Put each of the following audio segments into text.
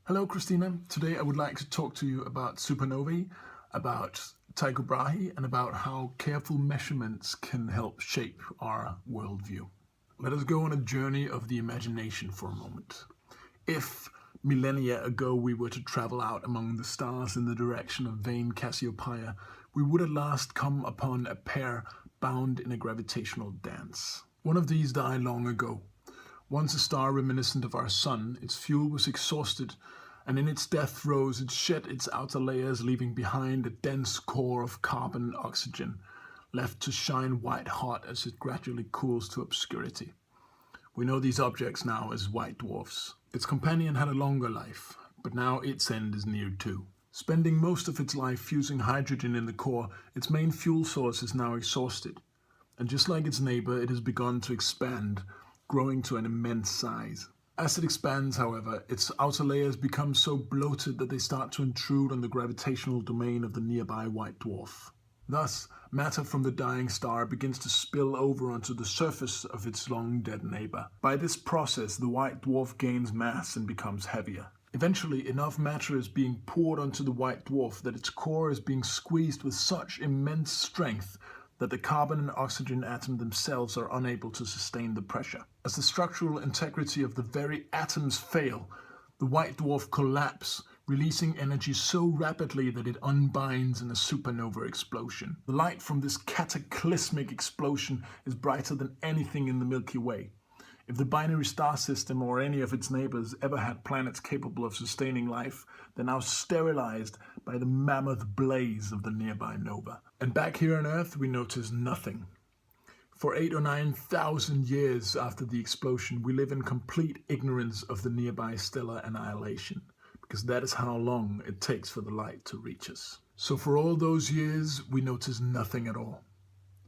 Hello Christina, today I would like to talk to you about supernovae, about Tycho Brahe, and about how careful measurements can help shape our worldview. Let us go on a journey of the imagination for a moment. If millennia ago we were to travel out among the stars in the direction of vain Cassiopeia, we would at last come upon a pair bound in a gravitational dance. One of these died long ago. Once a star reminiscent of our sun, its fuel was exhausted, and in its death throes it shed its outer layers, leaving behind a dense core of carbon and oxygen, left to shine white-hot as it gradually cools to obscurity. We know these objects now as white dwarfs. Its companion had a longer life, but now its end is near too. Spending most of its life fusing hydrogen in the core, its main fuel source is now exhausted, and just like its neighbor, it has begun to expand, growing to an immense size. As it expands, however, its outer layers become so bloated that they start to intrude on the gravitational domain of the nearby white dwarf. Thus, matter from the dying star begins to spill over onto the surface of its long-dead neighbor. By this process, the white dwarf gains mass and becomes heavier. Eventually, enough matter is being poured onto the white dwarf that its core is being squeezed with such immense strength that the carbon and oxygen atom themselves are unable to sustain the pressure. As the structural integrity of the very atoms fail, the white dwarf collapses, releasing energy so rapidly that it unbinds in a supernova explosion. The light from this cataclysmic explosion is brighter than anything in the Milky Way. If the binary star system or any of its neighbors ever had planets capable of sustaining life, they're now sterilized by the mammoth blaze of the nearby nova. And back here on Earth, we notice nothing. For 8,000 or 9,000 years after the explosion, we live in complete ignorance of the nearby stellar annihilation, because that is how long it takes for the light to reach us. So for all those years, we notice nothing at all.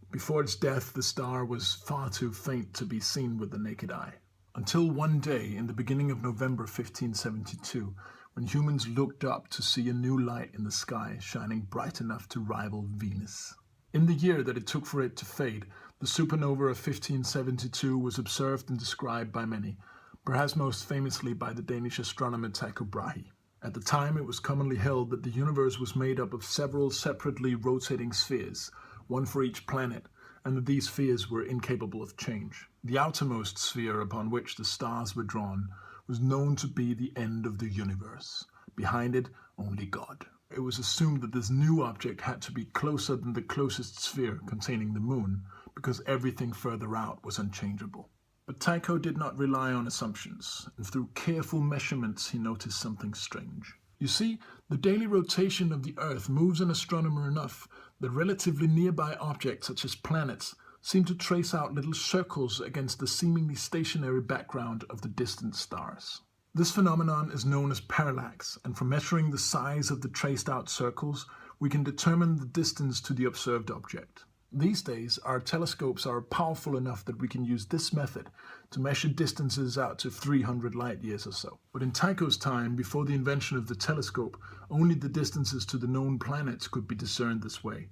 Before its death, the star was far too faint to be seen with the naked eye. Until one day, in the beginning of November 1572, when humans looked up to see a new light in the sky shining bright enough to rival Venus. In the year that it took for it to fade, the supernova of 1572 was observed and described by many, perhaps most famously by the Danish astronomer Tycho Brahe. At the time, it was commonly held that the universe was made up of several separately rotating spheres, one for each planet, and that these spheres were incapable of change. The outermost sphere upon which the stars were drawn was known to be the end of the universe. Behind it, only God. It was assumed that this new object had to be closer than the closest sphere containing the moon, because everything further out was unchangeable. But Tycho did not rely on assumptions, and through careful measurements he noticed something strange. You see, the daily rotation of the Earth moves an astronomer enough that relatively nearby objects, such as planets, seem to trace out little circles against the seemingly stationary background of the distant stars. This phenomenon is known as parallax, and from measuring the size of the traced out circles, we can determine the distance to the observed object. These days, our telescopes are powerful enough that we can use this method to measure distances out to 300 light years or so. But in Tycho's time, before the invention of the telescope, only the distances to the known planets could be discerned this way.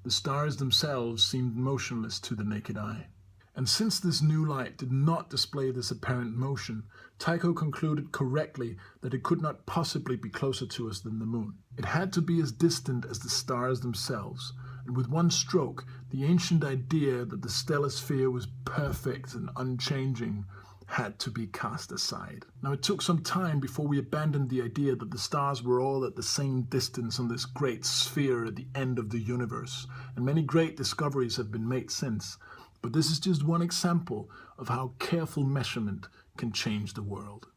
The stars themselves seemed motionless to the naked eye. And since this new light did not display this apparent motion, Tycho concluded correctly that it could not possibly be closer to us than the moon. It had to be as distant as the stars themselves, and with one stroke, the ancient idea that the stellar sphere was perfect and unchanging had to be cast aside. Now, it took some time before we abandoned the idea that the stars were all at the same distance on this great sphere at the end of the universe, and many great discoveries have been made since. But this is just one example of how careful measurement can change the world.